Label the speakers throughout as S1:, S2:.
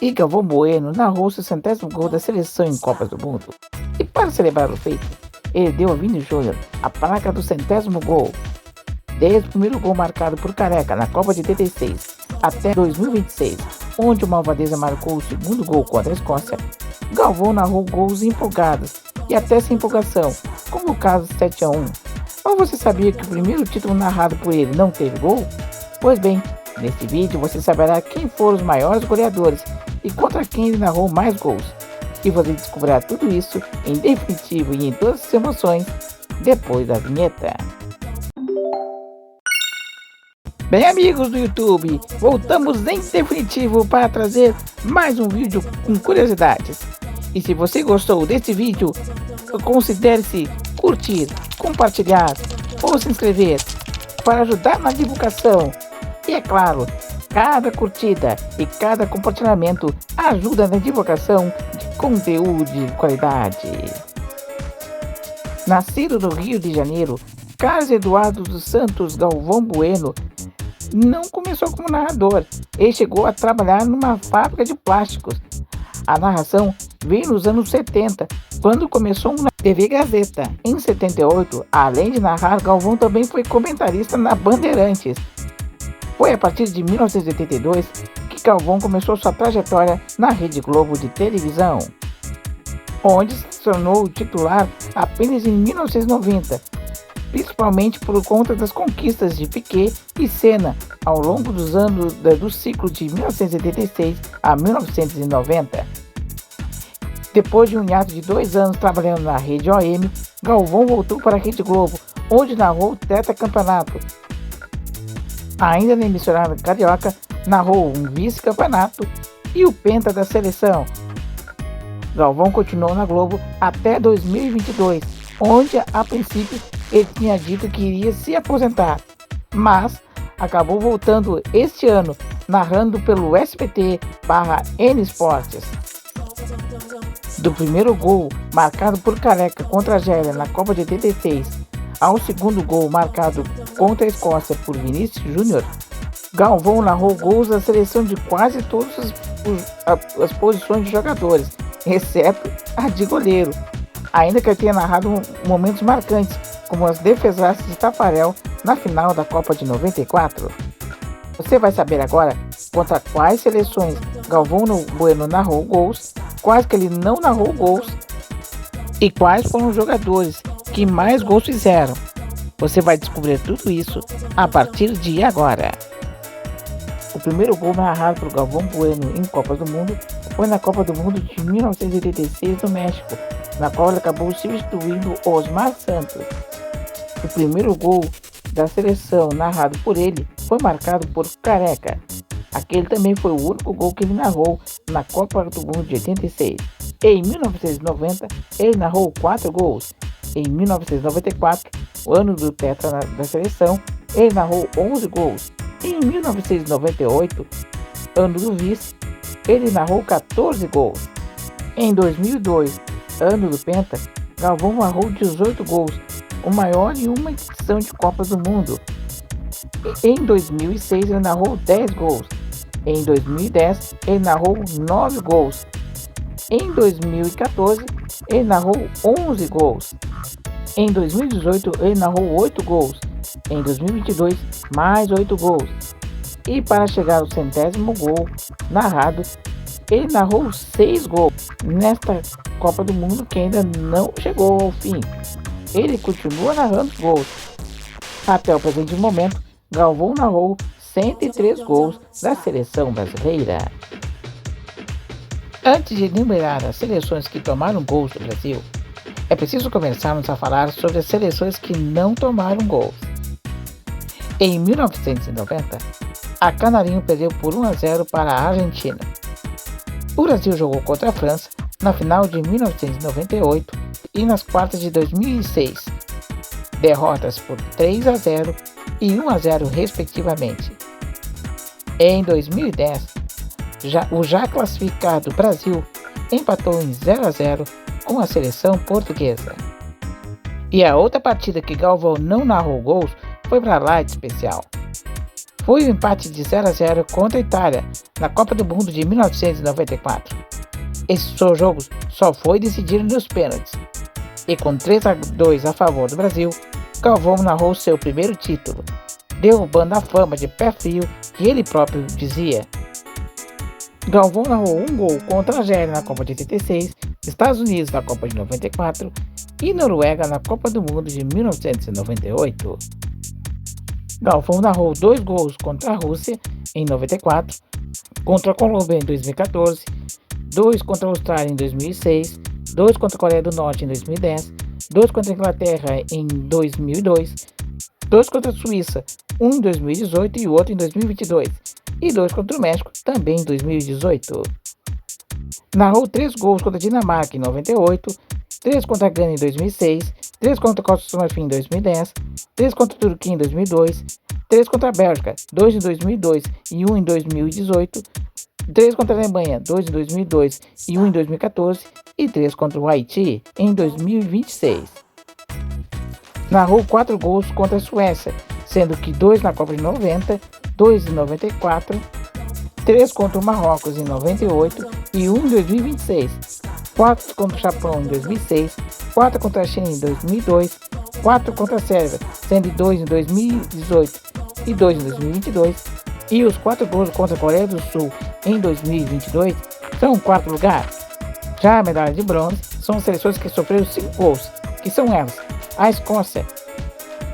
S1: e Galvão Bueno narrou o 60º gol da seleção em Copas do Mundo. E para celebrar o feito, ele deu a Vini Júnior a placa do 100º gol. Desde o primeiro gol marcado por Careca na Copa de 86 até 2026, onde o Malvadeza marcou o segundo gol contra a Escócia, Galvão narrou gols empolgados e até sem empolgação, como o caso 7-1. Mas você sabia que o primeiro título narrado por ele não teve gol? Pois bem, neste vídeo você saberá quem foram os maiores goleadores e contra quem ele narrou mais gols. E você descobrirá tudo isso em definitivo e em todas as emoções depois da vinheta. Bem, amigos do YouTube, voltamos em definitivo para trazer mais um vídeo com curiosidades. E se você gostou deste vídeo, considere-se curtir, compartilhar ou se inscrever para ajudar na divulgação. E é claro, cada curtida e cada compartilhamento ajuda na divulgação de conteúdo de qualidade. Nascido no Rio de Janeiro, Carlos Eduardo dos Santos Galvão Bueno não começou como narrador, ele chegou a trabalhar numa fábrica de plásticos. A narração veio nos anos 70, quando começou na TV Gazeta. Em 78, além de narrar, Galvão também foi comentarista na Bandeirantes. Foi a partir de 1982 que Galvão começou sua trajetória na Rede Globo de televisão, onde se tornou titular apenas em 1990, principalmente por conta das conquistas de Piquet e Senna ao longo dos anos do ciclo de 1986 a 1990. Depois de um hiato de 2 anos trabalhando na Rede OM, Galvão voltou para a Rede Globo, onde narrou o tetracampeonato. Ainda na emissora carioca, narrou um vice-campeonato e o penta da seleção. Galvão continuou na Globo até 2022, onde a princípio ele tinha dito que iria se aposentar, mas acabou voltando este ano, narrando pelo SBT/N Esportes. Do primeiro gol marcado por Careca contra a Argélia na Copa de 86 ao segundo gol marcado contra a Escócia por Vinícius Júnior, Galvão narrou gols da seleção de quase todas as posições de jogadores, exceto a de goleiro, ainda que ele tenha narrado momentos marcantes, como as defesaças de Tafarel na final da Copa de 94. Você vai saber agora contra quais seleções Galvão Bueno narrou gols, quais que ele não narrou gols e quais foram os jogadores que mais gols fizeram. Você vai descobrir tudo isso a partir de agora. O primeiro gol narrado por Galvão Bueno em Copas do Mundo foi na Copa do Mundo de 1986 no México, na qual ele acabou substituindo Osmar Santos. O primeiro gol da seleção narrado por ele foi marcado por Careca. Aquele também foi o único gol que ele narrou na Copa do Mundo de 86. Em 1990, ele narrou 4 gols. Em 1994, o ano do tetra da seleção, ele narrou 11 gols. Em 1998, ano do vice, ele narrou 14 gols. Em 2002, ano do penta, Galvão narrou 18 gols, o maior em uma edição de Copas do Mundo. Em 2006, ele narrou 10 gols. Em 2010, ele narrou 9 gols. Em 2014, ele narrou 11 gols. Em 2018, ele narrou 8 gols. Em 2022, mais 8 gols. E para chegar ao 100º gol narrado, ele narrou 6 gols nesta Copa do Mundo que ainda não chegou ao fim. Ele continua narrando gols. Até o presente momento, Galvão narrou 103 gols da seleção brasileira. Antes de enumerar as seleções que tomaram gols do Brasil, é preciso começarmos a falar sobre as seleções que não tomaram gols. Em 1990, a Canarinho perdeu por 1-0 para a Argentina. O Brasil jogou contra a França na final de 1998 e nas quartas de 2006, derrotas por 3-0 e 1-0 respectivamente. Em 2010, o já classificado Brasil empatou em 0-0 com a seleção portuguesa. E a outra partida que Galvão não narrou gols foi para lá de especial. foi o empate de 0-0 contra a Itália na Copa do Mundo de 1994. Esse jogo só foi decidido nos pênaltis. E com 3-2 a favor do Brasil, Galvão narrou seu primeiro título, derrubando a fama de pé frio que ele próprio dizia. Galvão narrou um gol contra a Argélia na Copa de 86, Estados Unidos na Copa de 94 e Noruega na Copa do Mundo de 1998. Galvão narrou 2 gols contra a Rússia em 94, contra a Colômbia em 2014, 2 contra a Austrália em 2006, 2 contra a Coreia do Norte em 2010, 2 contra a Inglaterra em 2002, 2 contra a Suíça, um em 2018 e o outro em 2022, e 2 contra o México, também em 2018. Narrou 3 gols contra a Dinamarca em 98, 3 contra a Gana em 2006, 3 contra a Costa do Marfim em 2010, 3 contra a Turquia em 2002, 3 contra a Bélgica, 2 em 2002 e 1 em 2018, 3 contra a Alemanha, 2 em 2002 e 1 em 2014 e 3 contra o Haiti em 2026. Narrou 4 gols contra a Suécia, sendo que 2 na Copa de 90, 2 em 94, 3 contra o Marrocos em 98 e 1 em 2026, 4 contra o Japão em 2006, 4 contra a China em 2002, 4 contra a Sérvia, sendo 2 em 2018 e 2 em 2022, e os 4 gols contra a Coreia do Sul em 2022 são o 4º lugar. Já a medalha de bronze são as seleções que sofreram 5 gols, que são elas: a Escócia,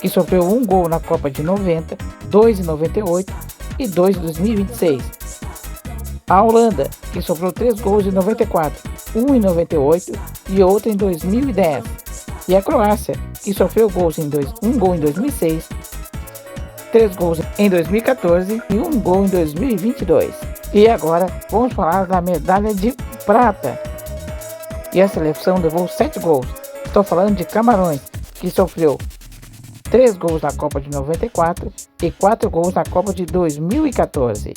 S1: que sofreu 1 gol na Copa de 90, 2 em 98 e 2 em 2026. A Holanda, que sofreu 3 gols em 94, 1 em 98 e outro em 2010. E a Croácia, que sofreu um gol em 2006, 3 gols em 2014 e 1 gol em 2022. E agora vamos falar da medalha de prata. E a seleção levou 7 gols. Estou falando de Camarões, que sofreu 3 gols na Copa de 94 e 4 gols na Copa de 2014.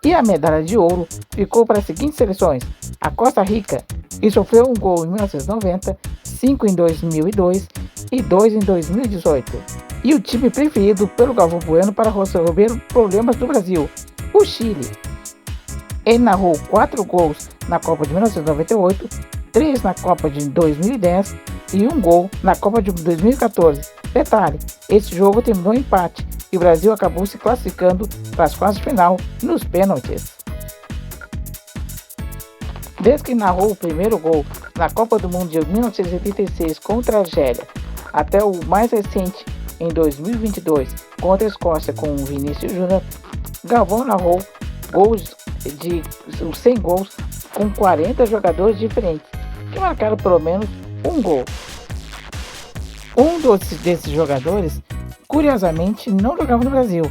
S1: E a medalha de ouro ficou para as seguintes seleções: a Costa Rica, que sofreu 1 gol em 1990, 5 em 2002 e 2 em 2018. E o time preferido pelo Galvão Bueno para resolver problemas do Brasil, o Chile. Ele narrou 4 gols na Copa de 1998, 3 na Copa de 2010 e 1 gol na Copa de 2014. Detalhe, esse jogo terminou em empate e o Brasil acabou se classificando para as quartas de final nos pênaltis. Desde que narrou o primeiro gol na Copa do Mundo de 1986 contra a Argélia, até o mais recente em 2022 contra a Escócia com o Vinícius Júnior, Galvão narrou gols de 100 gols com 40 jogadores diferentes, que marcaram pelo menos 1 gol. Um desses jogadores, curiosamente, não jogava no Brasil.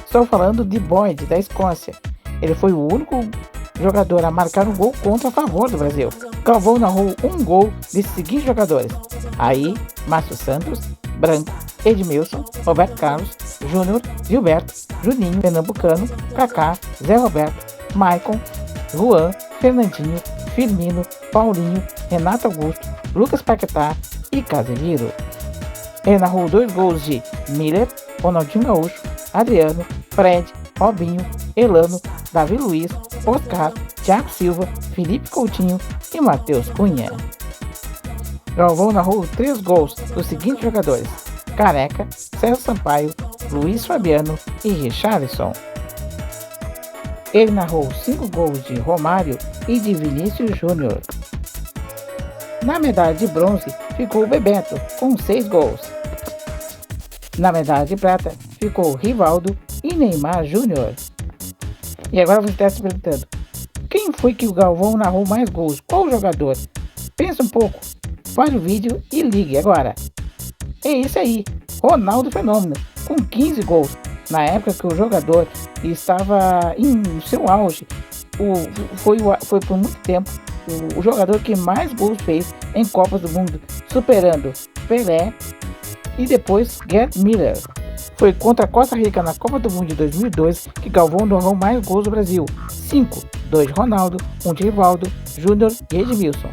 S1: Estou falando de Boyd, da Escócia. Ele foi o único jogador a marcar um gol contra a favor do Brasil. Galvão narrou 1 gol desses seguintes jogadores: aí, Márcio Santos, Branco, Edmilson, Roberto Carlos, Júnior, Gilberto, Juninho, Pernambucano, Kaká, Zé Roberto, Maicon, Juan, Fernandinho, Firmino, Paulinho, Renato Augusto, Lucas Paquetá e Casemiro. Ele narrou 2 gols de Miller, Ronaldinho Gaúcho, Adriano, Fred, Robinho, Elano, Davi Luiz, Oscar, Thiago Silva, Felipe Coutinho e Matheus Cunha. Galvão narrou 3 gols dos seguintes jogadores: Careca, César Sampaio, Luiz Fabiano e Richarlison. Ele narrou 5 gols de Romário e de Vinícius Júnior. Na medalha de bronze ficou o Bebeto, com 6 gols. Na medalha de prata ficou Rivaldo e Neymar Júnior. E agora você está se perguntando: quem foi que o Galvão narrou mais gols? Qual jogador? Pensa um pouco, pare o vídeo e ligue agora. É esse aí, Ronaldo Fenômeno, com 15 gols. Na época que o jogador estava em seu auge, foi por muito tempo o jogador que mais gols fez em Copas do Mundo, superando Pelé e depois Gerd Müller. Foi contra a Costa Rica na Copa do Mundo de 2002 que Galvão narrou mais gols do Brasil: 5, 2 de Ronaldo, 1 de Rivaldo, Júnior e Edmilson.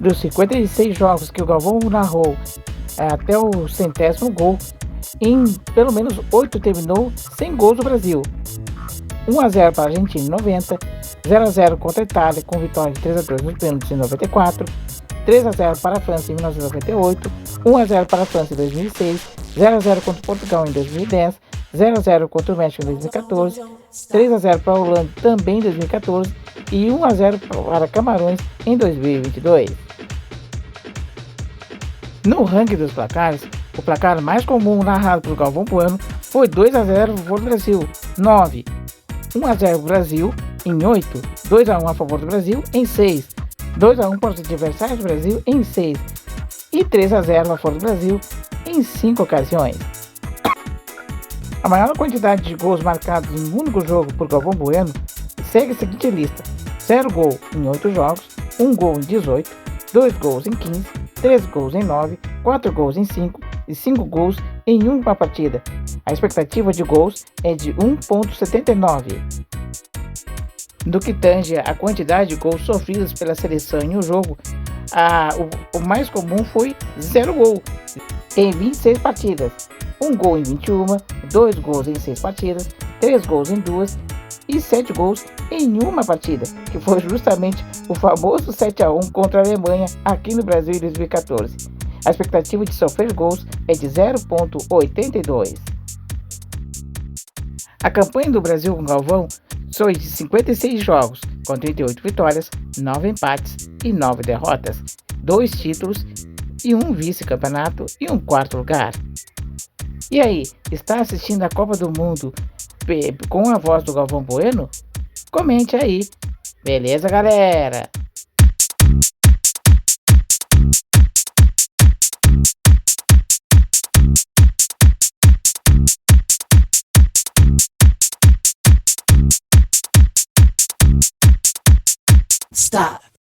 S1: Dos 56 jogos que o Galvão narrou até o 100º gol, em pelo menos 8 terminou sem gols do Brasil. 1-0 para a Argentina em 90, 0-0 contra a Itália com vitória de 3-2 nos pênaltis em 94, 3-0 para a França em 1998, 1-0 para a França em 2006, 0-0 contra Portugal em 2010, 0-0 contra o México em 2014, 3-0 para a Holanda também em 2014 e 1-0 para Camarões em 2022. No ranking dos placares, o placar mais comum narrado por Galvão Bueno foi 2-0 a favor do Brasil, 9, 1-0 Brasil em 8, 2-1 a favor do Brasil em 6, 2-1 para os adversários do Brasil em 6 e 3-0 a favor do Brasil em 5 ocasiões. A maior quantidade de gols marcados em um único jogo por Galvão Bueno segue a seguinte lista: 0 gol em 8 jogos, 1 gol em 18, 2 gols em 15, 3 gols em 9, 4 gols em 5 e 5 gols em uma partida. A expectativa de gols é de 1,79. No que tange a quantidade de gols sofridos pela seleção em um jogo, o mais comum foi 0 gol em 26 partidas, 1 gol em 21, 2 gols em 6 partidas, 3 gols em 2 e 7 gols em uma partida, que foi justamente o famoso 7-1 contra a Alemanha aqui no Brasil em 2014. A expectativa de sofrer gols é de 0,82. A campanha do Brasil com Galvão foi de 56 jogos, com 38 vitórias, 9 empates e 9 derrotas, 2 títulos e um vice-campeonato e um quarto lugar. E aí, está assistindo a Copa do Mundo com a voz do Galvão Bueno? Comente aí. Beleza, galera?
S2: Stop.